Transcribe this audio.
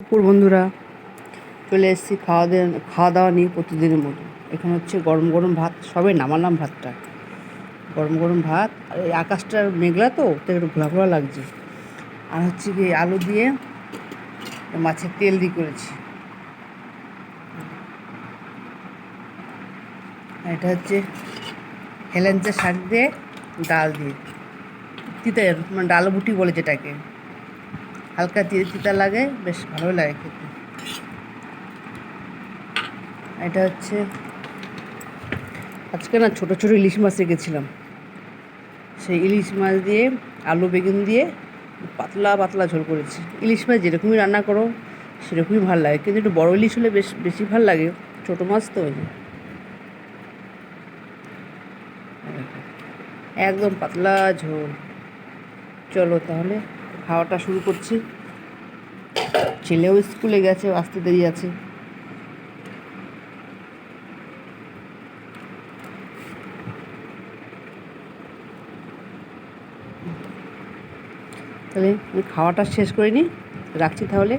দুপুর বন্ধুরা, চলে এসেছি খাওয়া দাওয়া নিয়ে প্রতিদিনের মতো। এখানে হচ্ছে গরম গরম ভাত, সবে নামালাম ভাতটা। গরম গরম ভাত, আর এই আকাশটা মেঘলা তো তাই একটু ঘোলা ঘোলা লাগছে। আর হচ্ছে কি আলু দিয়ে মাছের তেল দিয়ে করেছি। এটা হচ্ছে হেলেঞ্চা শাক দিয়ে ডাল দিয়ে, তিতা মানে ডাল বুটি বলে যেটাকে, হালকা তিতা লাগে, বেশ ভালোই লাগে খেতে। এটা হচ্ছে আজকে না ছোটো ছোটো ইলিশ মাছ রেখেছিলাম, সেই ইলিশ মাছ দিয়ে আলু বেগুন দিয়ে পাতলা পাতলা ঝোল করেছি। ইলিশ মাছ যেরকমই রান্না করো সেরকমই ভালো লাগে, কিন্তু একটু বড়ো ইলিশ হলে বেশি ভালো লাগে, ছোটো মাছ তো ওই একদম পাতলা ঝোল। চলো তাহলে খাওয়াটা শুরু করছি। ছেলেও স্কুলে গেছে, আসতে দেরি আছে। তাহলে আমি খাওয়াটা শেষ করে নিই, রাখছি তাহলে।